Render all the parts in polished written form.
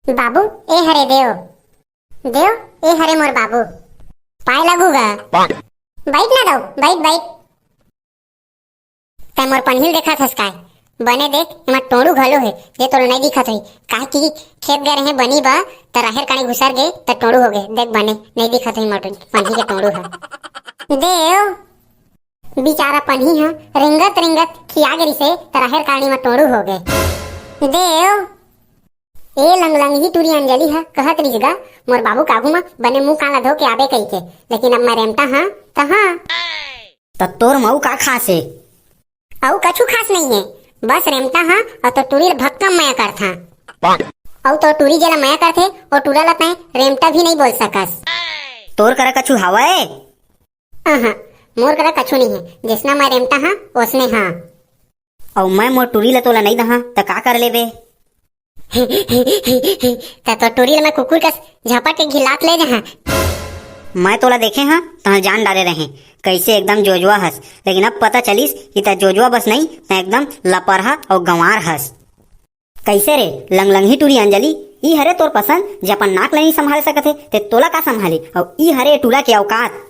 बाबू ए हरे देव देव ए हरे मोर बाबू पाय लगूगा bite ना दो bite bite तै मोर पन्हिल देखा थस काय बने देख एमा टोड़ू घलो है ये तो नहीं दिखत है काहे कि खेत गए रहे बनी बा त राहेर कानी घुसर गए त टोड़ू हो गए देख बने नहीं दिखत है मोर पन्ही के टोड़ू है देव बेचारा पन्ही है रिंगत रिंगत खिया गरी से त राहेर कानी में टोड़ू हो गए देव ए लंग ही टूरी अंजलि है कहत रिजगा मोर बाबू काबू में बने मुंह काला धो के आबे कही के लेकिन अब मैं रेमता हां कहां त तोर मऊ का खास है औ कछु खास नहीं है बस रेमता हां और तो टूरी भक्कम मया करथा औ तो टूरी जला मया करथे और टूरा लता रेमता भी नहीं बोल सकस तोर करा कछु हवाए हां मोर करा कछु नहीं है जिसना मैं रेमता हां उसने हां और मैं मोर टूरी ल तोला नहीं दहा त का कर लेबे तो टूरी में कुकुर का झपट के घिलात ले जहां मैं तोला देखे हाँ तहाँ जान डाले रहे कैसे एकदम जोजुआ हस लेकिन अब पता चलिस कि ता जोजुआ बस नहीं ता एकदम लपरहा और गंवार हस कैसे रे लंगलंगी टूरी अंजलि ई हरे तोर पसंद जे अपन नाक नहीं संभाल सकत है ते तोला का संभाली और ई हरे टूला के औकात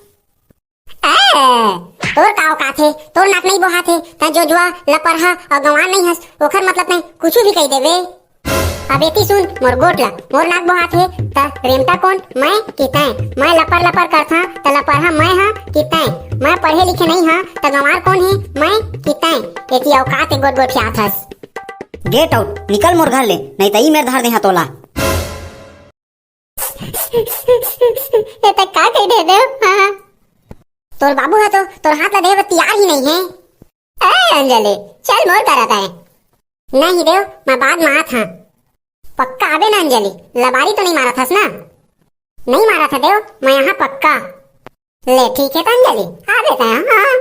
तोर का औकात है तोर नाक नहीं बोहा थे ता जोजुआ लपरहा और गंवार नहीं हस ओखर मतलब नहीं कुछ भी कह देवे अब एती सुन मोर गोटला मोर नाक बोहात है त रेमता कौन मैं कितै मैं लपर लपर करथा त लपरहा मैं हां कितै मैं पढ़े लिखे नहीं हां त गंवार कौन है मैं कितै एती औकात है गोट गोट आथस गेट आउट निकल मोर घर ले नहीं त ई मेर धार दे तोला ये तक का कह दे दे हां तोर बाबू है तो तोर हाथ ला देव तैयार ही नहीं है ए अंजलि चल मोर करता है नहीं देव मैं बाद में आत हां पक्का आबे ना अंजलि लबारी तो नहीं मारा था ना नहीं मारा था देव मैं यहाँ पक्का ले ठीक है तो अंजलि आबे ता हाँ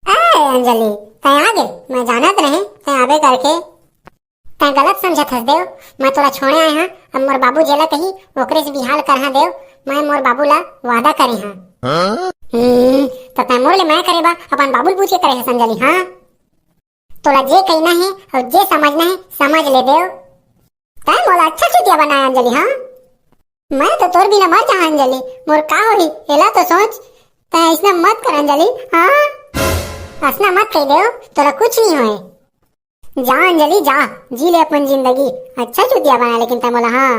ए अंजलि तै आगे मैं जानत रहे तै आबे करके तै गलत समझत हस देव मैं तोरा छोड़े आए हाँ अब मोर बाबू जेला कही ओकरे से बिहाल करहा देव मैं मोर बाबू ला वादा करे हाँ तो तै मोर ले मैं करे बा अपन बाबू पूछ के करे है अंजलि हाँ तोला जे कहना है और जे समझना है समझ ले देव तै मोला अच्छा चुतिया बनाया अंजलि हाँ मैं तो तोर बिना मर जा अंजलि मोर का होही एला तो सोच तै ऐसा मत कर अंजलि हाँ ऐसा मत कह देव तोला कुछ नहीं होए जा अंजलि जा जी ले अपन जिंदगी अच्छा चुतिया बना लेकिन तै मोला हाँ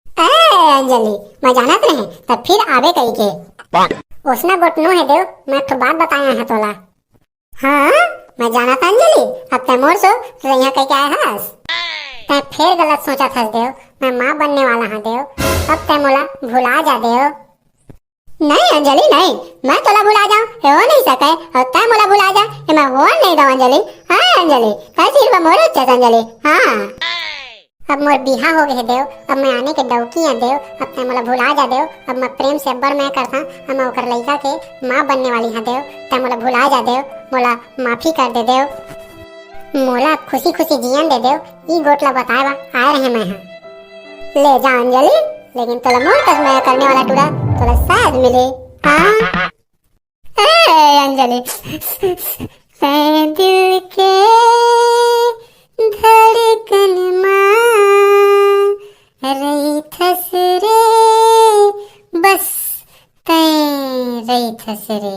ए अंजलि मैं जानत रहे तब फिर आबे कही के उसना गोटनो है देव मैं तो बात बताया है तोला हाँ मैं जाना था अंजलि अब तै मोर सो तो यहाँ कह के आया हस तै फिर गलत सोचा था देव मैं माँ बनने वाला हाँ देव अब तै मोला भुला जा देव नहीं अंजलि नहीं मैं तोला भुला जाऊं ये हो नहीं सके और तै मोला भुला जा ये मैं हो नहीं दो अंजलि हाँ अंजलि तै सिर्फ मोर अच्छा अंजलि हाँ अब मोर बिहा हो गए देव अब मैं आने के डौकी है देव अब तै मोला भुला जा देव अब मैं प्रेम से अब्बर मैं करता अब मैं ओकर लड़का के माँ बनने वाली है देव तै मोला भुला जा देव मोला माफी कर दे देव मोला खुशी खुशी जीवन दे देव ई गोटला बताए बा आए रहे मैं हाँ ले जा अंजलि लेकिन तोला मोर तक मैं करने वाला टूरा तोला शायद मिले हाँ ए अंजलि दिल के धड़कन रही थस रे बस तै रही थस रे